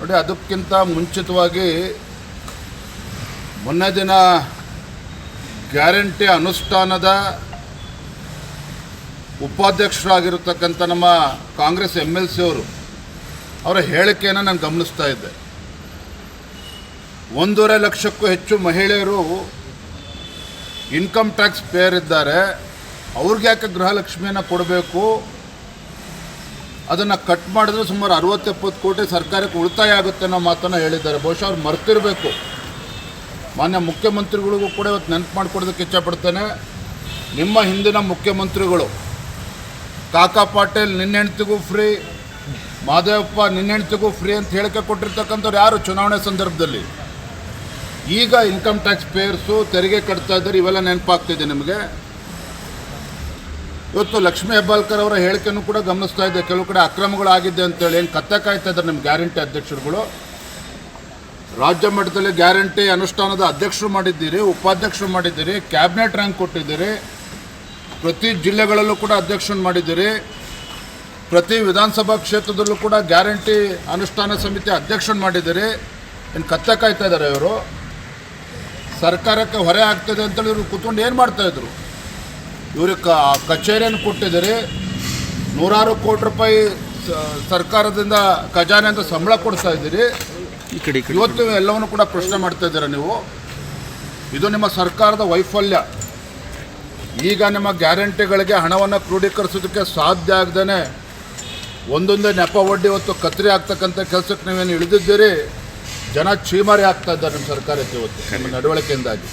ನೋಡಿ, ಅದಕ್ಕಿಂತ ಮುಂಚಿತವಾಗಿ ಮೊನ್ನೆ ದಿನ ಗ್ಯಾರಂಟಿ ಅನುಷ್ಠಾನದ ಉಪಾಧ್ಯಕ್ಷರಾಗಿರತಕ್ಕಂಥ ನಮ್ಮ ಕಾಂಗ್ರೆಸ್ MLC ಅವರ ಹೇಳಿಕೆಯನ್ನು ನಾನು ಗಮನಿಸ್ತಾ ಇದ್ದೆ. 1.5 ಲಕ್ಷಕ್ಕೂ ಹೆಚ್ಚು ಮಹಿಳೆಯರು ಇನ್ಕಮ್ ಟ್ಯಾಕ್ಸ್ ಪೇಯರ್ ಇದ್ದಾರೆ. ಅವ್ರಿಗೆ ಯಾಕೆ ಗೃಹಲಕ್ಷ್ಮಿಯನ್ನು ಕೊಡಬೇಕು? ಅದನ್ನು ಕಟ್ ಮಾಡಿದ್ರೆ ಸುಮಾರು 60-70 ಕೋಟಿ ಸರ್ಕಾರಕ್ಕೆ ಉಳಿತಾಯ ಆಗುತ್ತೆ ಅನ್ನೋ ಮಾತನ್ನು ಹೇಳಿದ್ದಾರೆ. ಬಹುಶಃ ಅವ್ರು ಮರ್ತಿರಬೇಕು. ಮಾನ್ಯ ಮುಖ್ಯಮಂತ್ರಿಗಳಿಗೂ ಕೂಡ ಇವತ್ತು ನೆನಪು ಮಾಡಿಕೊಡೋದಕ್ಕೆ ಇಚ್ಛಪಡ್ತೇನೆ. ನಿಮ್ಮ ಹಿಂದಿನ ಮುಖ್ಯಮಂತ್ರಿಗಳು ಕಾಕಾ ಪಾಟೀಲ್ ನಿನ್ನ ಹೆಂಡ್ತಿಗೂ ಫ್ರೀ, ಮಾದೇವಪ್ಪ ನಿನ್ನ ಹೆಂಡ್ತಿಗೂ ಫ್ರೀ ಅಂತ ಹೇಳಿಕೆ ಕೊಟ್ಟಿರ್ತಕ್ಕಂಥವ್ರು ಯಾರು ಚುನಾವಣೆ ಸಂದರ್ಭದಲ್ಲಿ? ಈಗ ಇನ್ಕಮ್ ಟ್ಯಾಕ್ಸ್ ಪೇಯರ್ಸು ತೆರಿಗೆ ಕಟ್ತಾ ಇದ್ದಾರೆ. ಇವೆಲ್ಲ ನೆನಪಾಗ್ತಿದೆ ನಿಮಗೆ. ಇವತ್ತು ಲಕ್ಷ್ಮೀ ಹೆಬ್ಬಾಳ್ಕರ್ ಅವರ ಹೇಳಿಕೆಯನ್ನು ಕೂಡ ಗಮನಿಸ್ತಾ ಇದ್ದೆ. ಕೆಲವು ಕಡೆ ಅಕ್ರಮಗಳಾಗಿದೆ ಅಂತೇಳಿ ಏನು ಕತ್ತೆ ಕಾಯ್ತಾ ಇದ್ದಾರೆ ನಿಮ್ಮ ಗ್ಯಾರಂಟಿ ಅಧ್ಯಕ್ಷರುಗಳು. ರಾಜ್ಯ ಮಟ್ಟದಲ್ಲಿ ಗ್ಯಾರಂಟಿ ಅನುಷ್ಠಾನದ ಅಧ್ಯಕ್ಷರು ಮಾಡಿದ್ದೀರಿ, ಉಪಾಧ್ಯಕ್ಷರು ಮಾಡಿದ್ದೀರಿ, ಕ್ಯಾಬಿನೆಟ್ ರ್ಯಾಂಕ್ ಕೊಟ್ಟಿದ್ದೀರಿ, ಪ್ರತಿ ಜಿಲ್ಲೆಗಳಲ್ಲೂ ಕೂಡ ಅಧ್ಯಕ್ಷರನ್ನು ಮಾಡಿದ್ದೀರಿ, ಪ್ರತಿ ವಿಧಾನಸಭಾ ಕ್ಷೇತ್ರದಲ್ಲೂ ಕೂಡ ಗ್ಯಾರಂಟಿ ಅನುಷ್ಠಾನ ಸಮಿತಿ ಅಧ್ಯಕ್ಷರನ್ನು ಮಾಡಿದ್ದೀರಿ. ಏನು ಕತ್ತೆ ಕಾಯ್ತಾ ಇದ್ದಾರೆ ಇವರು? ಸರ್ಕಾರಕ್ಕೆ ಹೊರೆ ಆಗ್ತದೆ ಅಂತೇಳಿ ಇವರು ಕೂತ್ಕೊಂಡು ಏನು ಮಾಡ್ತಾಯಿದ್ರು? ಇವ್ರಿಗೆ ಕಚೇರಿಯನ್ನು ಕೊಟ್ಟಿದ್ದೀರಿ, 100 ಕೋಟಿ ರೂಪಾಯಿ ಸರ್ಕಾರದಿಂದ ಖಜಾನೆಯಿಂದ ಸಂಬಳ ಕೊಡ್ತಾ ಇದ್ದೀರಿ. ಇವತ್ತು ಎಲ್ಲವನ್ನು ಕೂಡ ಪ್ರಶ್ನೆ ಮಾಡ್ತಾ ಇದ್ದೀರಾ ನೀವು. ಇದು ನಿಮ್ಮ ಸರ್ಕಾರದ ವೈಫಲ್ಯ. ಈಗ ನಿಮ್ಮ ಗ್ಯಾರಂಟಿಗಳಿಗೆ ಹಣವನ್ನು ಕ್ರೋಢೀಕರಿಸೋದಕ್ಕೆ ಸಾಧ್ಯ ಆಗದೇ ಒಂದೊಂದೇ ನೆಪ ಒಡ್ಡಿ ಇವತ್ತು ಕತ್ರಿ ಆಗ್ತಕ್ಕಂಥ ಕೆಲಸಕ್ಕೆ ನೀವೇನು ಇಳಿದಿದ್ದೀರಿ. ಜನ ಚೀಮಾರಿ ಆಗ್ತಾ ಇದ್ದಾರೆ ನಿಮ್ಮ ಸರ್ಕಾರಕ್ಕೆ ಇವತ್ತು ನಿಮ್ಮ ನಡವಳಿಕೆಯಿಂದಾಗಿ.